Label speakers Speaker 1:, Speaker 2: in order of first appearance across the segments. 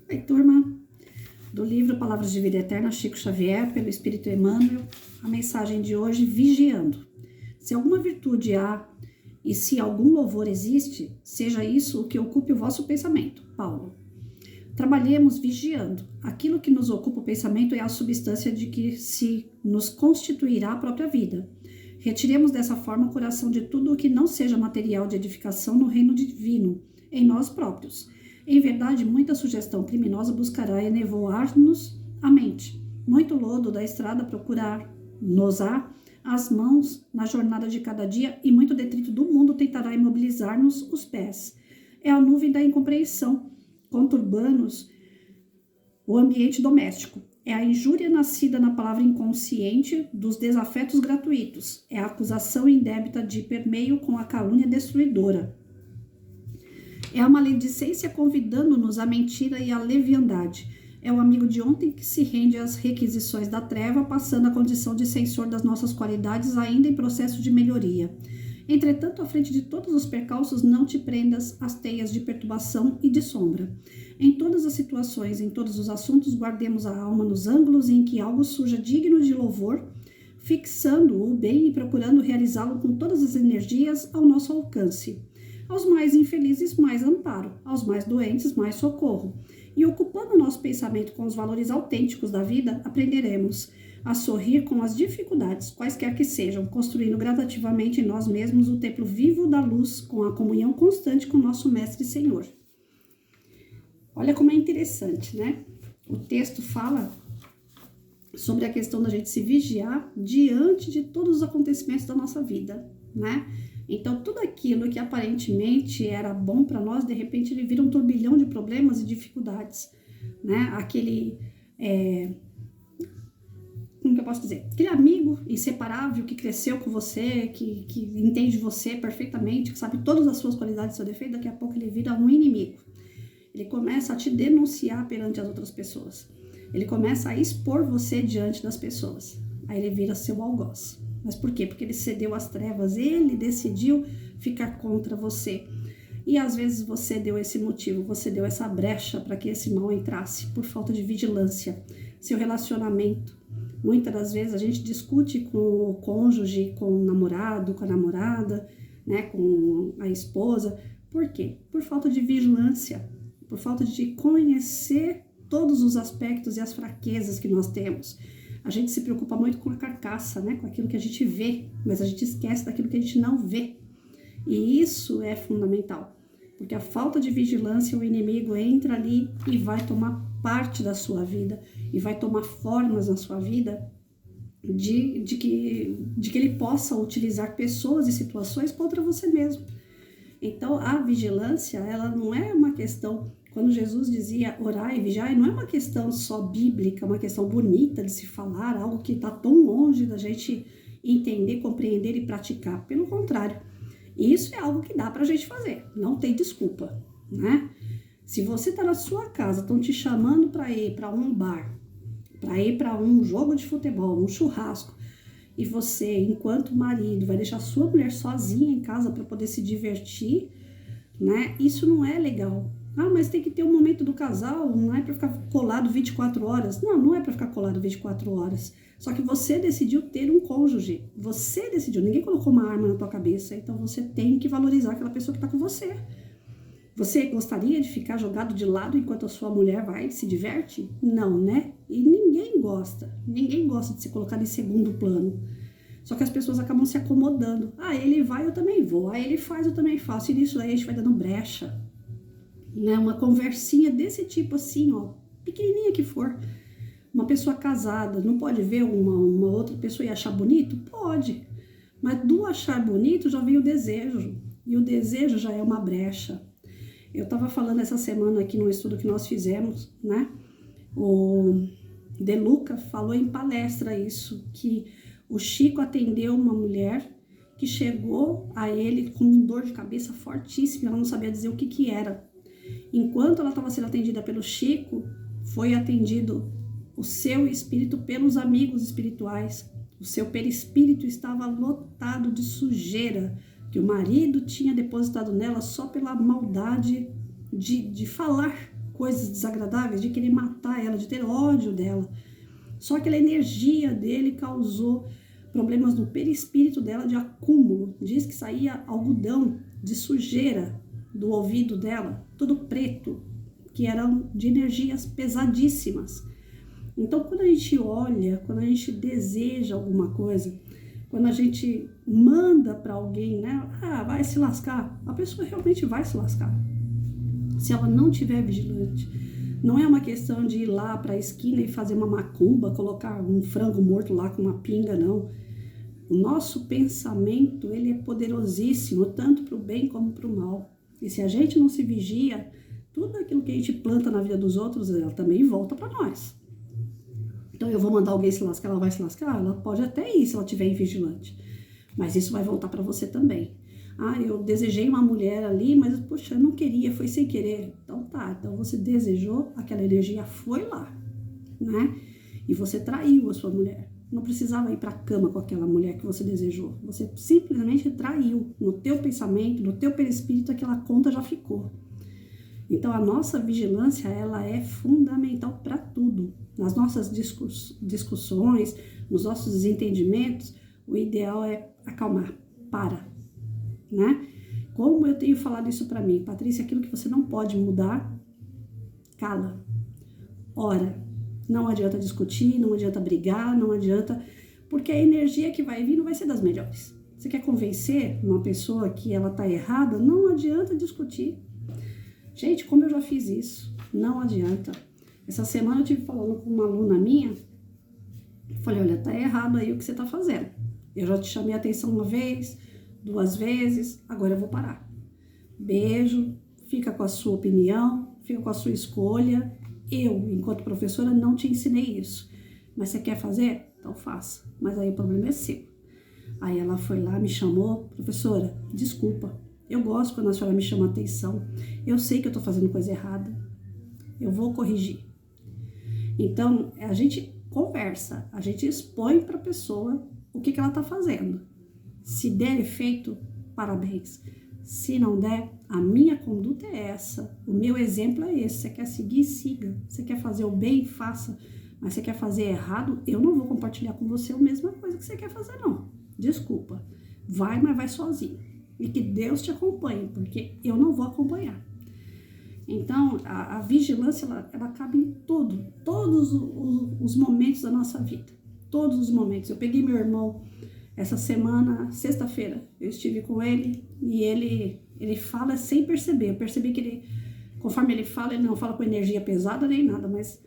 Speaker 1: Oi, turma, do livro Palavras de Vida Eterna, Chico Xavier, pelo Espírito Emmanuel, a mensagem de hoje, vigiando. Se alguma virtude há e se algum louvor existe, seja isso o que ocupe o vosso pensamento. Paulo. Trabalhemos vigiando. Aquilo que nos ocupa o pensamento é a substância de que se nos constituirá a própria vida. Retiremos dessa forma o coração de tudo o que não seja material de edificação no reino divino, em nós próprios. Em verdade, muita sugestão criminosa buscará enevoar-nos a mente. Muito lodo da estrada procurar-nos-á as mãos na jornada de cada dia e muito detrito do mundo tentará imobilizar-nos os pés. É a nuvem da incompreensão, conturbando-nos o ambiente doméstico. É a injúria nascida na palavra inconsciente dos desafetos gratuitos. É a acusação indébita de permeio com a calúnia destruidora. É a maledicência convidando-nos à mentira e à leviandade. É o amigo de ontem que se rende às requisições da treva, passando a condição de censor das nossas qualidades ainda em processo de melhoria. Entretanto, à frente de todos os percalços, não te prendas às teias de perturbação e de sombra. Em todas as situações, em todos os assuntos, guardemos a alma nos ângulos em que algo surja digno de louvor, fixando o bem e procurando realizá-lo com todas as energias ao nosso alcance. Aos mais infelizes, mais amparo. Aos mais doentes, mais socorro. E ocupando nosso pensamento com os valores autênticos da vida, aprenderemos a sorrir com as dificuldades, quaisquer que sejam, construindo gradativamente em nós mesmos o templo vivo da luz, com a comunhão constante com nosso Mestre e Senhor. Olha como é interessante, né? O texto fala sobre a questão da gente se vigiar diante de todos os acontecimentos da nossa vida, né? Então, tudo aquilo que aparentemente era bom para nós, de repente ele vira um turbilhão de problemas e dificuldades, né? Como que eu posso dizer? Aquele amigo inseparável que cresceu com você, que entende você perfeitamente, que sabe todas as suas qualidades e seu defeito, daqui a pouco ele vira um inimigo. Ele começa a te denunciar perante as outras pessoas. Ele começa a expor você diante das pessoas. Aí ele vira seu algoz. Mas por quê? Porque ele cedeu às trevas, ele decidiu ficar contra você. E às vezes você deu esse motivo, você deu essa brecha para que esse mal entrasse, por falta de vigilância. Seu relacionamento. Muitas das vezes a gente discute com o cônjuge, com o namorado, com a namorada, né, com a esposa. Por quê? Por falta de vigilância, por falta de conhecer todos os aspectos e as fraquezas que nós temos. A gente se preocupa muito com a carcaça, né? Com aquilo que a gente vê, mas a gente esquece daquilo que a gente não vê. E isso é fundamental, porque a falta de vigilância, o inimigo entra ali e vai tomar parte da sua vida e vai tomar formas na sua vida de que ele possa utilizar pessoas e situações contra você mesmo. Então, a vigilância, ela não é uma questão... Quando Jesus dizia orar e vigiar, não é uma questão só bíblica, uma questão bonita de se falar, algo que está tão longe da gente entender, compreender e praticar. Pelo contrário, isso é algo que dá para a gente fazer, não tem desculpa, né? Se você está na sua casa, estão te chamando para ir para um bar, para ir para um jogo de futebol, um churrasco, e você, enquanto marido, vai deixar sua mulher sozinha em casa para poder se divertir, né? Isso não é legal. Ah, mas tem que ter um momento do casal, não é para ficar colado 24 horas. Não, não é para ficar colado 24 horas. Só que você decidiu ter um cônjuge. Você decidiu, ninguém colocou uma arma na tua cabeça, então você tem que valorizar aquela pessoa que está com você. Você gostaria de ficar jogado de lado enquanto a sua mulher vai se diverte? Não, né? E ninguém gosta de ser colocado em segundo plano. Só que as pessoas acabam se acomodando. Ah, ele vai, eu também vou. Ah, ele faz, eu também faço. E nisso aí a gente vai dando brecha. Né, uma conversinha desse tipo assim, ó, pequenininha que for. Uma pessoa casada não pode ver uma outra pessoa e achar bonito? Pode. Mas do achar bonito já vem o desejo. E o desejo já é uma brecha. Eu estava falando essa semana aqui no estudo que nós fizemos, né? O De Luca falou em palestra isso, que o Chico atendeu uma mulher que chegou a ele com dor de cabeça fortíssima, ela não sabia dizer o que era. Enquanto ela estava sendo atendida pelo Chico, foi atendido o seu espírito pelos amigos espirituais. O seu perispírito estava lotado de sujeira que o marido tinha depositado nela só pela maldade de falar coisas desagradáveis, de querer matar ela, de ter ódio dela. Só que a energia dele causou problemas no perispírito dela de acúmulo. Diz que saía algodão de sujeira do ouvido dela, tudo preto, que eram de energias pesadíssimas. Então, quando a gente olha, quando a gente deseja alguma coisa, quando a gente manda para alguém, né? Vai se lascar, a pessoa realmente vai se lascar. Se ela não tiver vigilante. Não é uma questão de ir lá para a esquina e fazer uma macumba, colocar um frango morto lá com uma pinga, não. O nosso pensamento, ele é poderosíssimo, tanto para o bem como para o mal. E se a gente não se vigia, tudo aquilo que a gente planta na vida dos outros, ela também volta para nós. Então eu vou mandar alguém se lascar, ela vai se lascar? Ela pode até ir se ela tiver invigilante. Mas isso vai voltar para você também. Eu desejei uma mulher ali, mas, poxa, eu não queria, foi sem querer. Então tá, então você desejou, aquela energia foi lá, né? E você traiu a sua mulher. Não precisava ir para a cama com aquela mulher que você desejou. Você simplesmente traiu. No teu pensamento, no teu perispírito, aquela conta já ficou. Então a nossa vigilância, ela é fundamental para tudo. Nas nossas discussões, nos nossos desentendimentos, o ideal é acalmar, né? Como eu tenho falado isso para mim, Patrícia, aquilo que você não pode mudar, cala, ora. Não adianta discutir, não adianta brigar, não adianta, porque a energia que vai vir não vai ser das melhores. Você quer convencer uma pessoa que ela tá errada, não adianta discutir. Gente, como eu já fiz isso, não adianta. Essa semana eu tive falando com uma aluna minha, falei, olha, tá errado aí o que você tá fazendo. Eu já te chamei a atenção uma vez, 2 vezes, agora eu vou parar. Beijo, fica com a sua opinião, fica com a sua escolha. Eu, enquanto professora, não te ensinei isso. Mas você quer fazer? Então faça. Mas aí o problema é seu. Aí ela foi lá, me chamou, professora, desculpa. Eu gosto quando a senhora me chama a atenção. Eu sei que eu tô fazendo coisa errada. Eu vou corrigir. Então, a gente conversa, a gente expõe para a pessoa o que ela tá fazendo. Se der efeito, parabéns. Se não der, a minha conduta é essa. O meu exemplo é esse. Você quer seguir, siga. Você quer fazer o bem, faça. Mas você quer fazer errado, eu não vou compartilhar com você a mesma coisa que você quer fazer, não. Desculpa. Vai, mas vai sozinho. E que Deus te acompanhe, porque eu não vou acompanhar. Então, a vigilância, ela cabe em todos os momentos da nossa vida. Todos os momentos. Eu peguei meu irmão essa semana, sexta-feira, eu estive com ele e ele fala sem perceber. Eu percebi que ele, conforme ele não fala com energia pesada nem nada, mas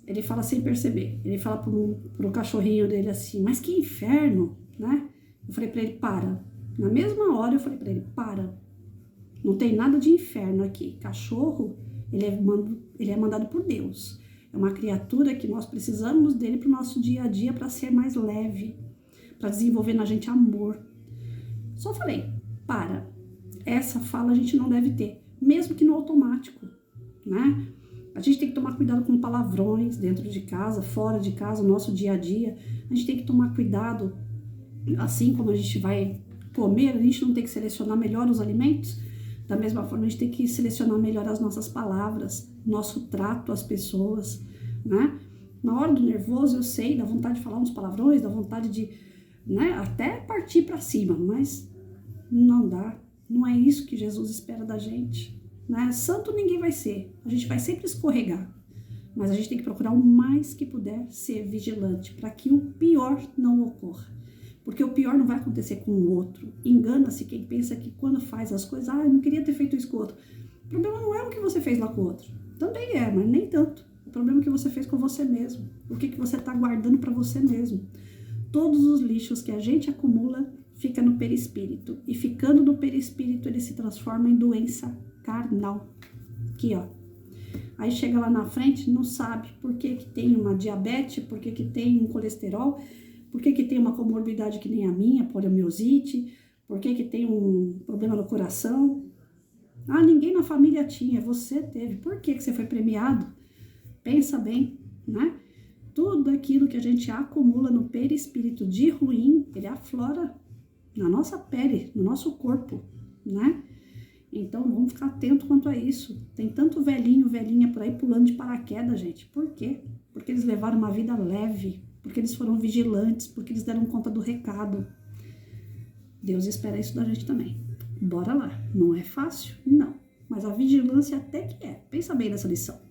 Speaker 1: ele fala sem perceber. Ele fala pro cachorrinho dele assim, mas que inferno, né? Eu falei pra ele, para. Na mesma hora eu falei pra ele, para. Não tem nada de inferno aqui. Cachorro, ele é mandado por Deus. É uma criatura que nós precisamos dele pro nosso dia a dia para ser mais leve, para desenvolver na gente amor. Só falei, para. Essa fala a gente não deve ter, mesmo que no automático, né? A gente tem que tomar cuidado com palavrões dentro de casa, fora de casa, no nosso dia a dia. A gente tem que tomar cuidado, assim como a gente vai comer, a gente não tem que selecionar melhor os alimentos. Da mesma forma, a gente tem que selecionar melhor as nossas palavras, nosso trato às pessoas, né? Na hora do nervoso, eu sei, dá vontade de falar uns palavrões, dá vontade de, né, até partir para cima, mas não dá. Não é isso que Jesus espera da gente, né? Santo ninguém vai ser, a gente vai sempre escorregar, mas a gente tem que procurar o mais que puder ser vigilante para que o pior não ocorra. Porque o pior não vai acontecer com o outro. Engana-se quem pensa que quando faz as coisas, eu não queria ter feito isso com o outro. O problema não é o que você fez lá com o outro. Também é, mas nem tanto. O problema é o que você fez com você mesmo. O que você está guardando para você mesmo. Todos os lixos que a gente acumula fica no perispírito. E ficando no perispírito, ele se transforma em doença carnal. Aqui, ó. Aí chega lá na frente, não sabe por que tem uma diabetes, por que tem um colesterol, por que tem uma comorbidade que nem a minha, poliomielite, por que tem um problema no coração. Ninguém na família tinha, você teve. Por que você foi premiado? Pensa bem, né? Tudo aquilo que a gente acumula no perispírito de ruim, ele aflora na nossa pele, no nosso corpo, né? Então, vamos ficar atento quanto a isso. Tem tanto velhinho, velhinha por aí pulando de paraquedas, gente. Por quê? Porque eles levaram uma vida leve, porque eles foram vigilantes, porque eles deram conta do recado. Deus espera isso da gente também. Bora lá. Não é fácil? Não. Mas a vigilância até que é. Pensa bem nessa lição.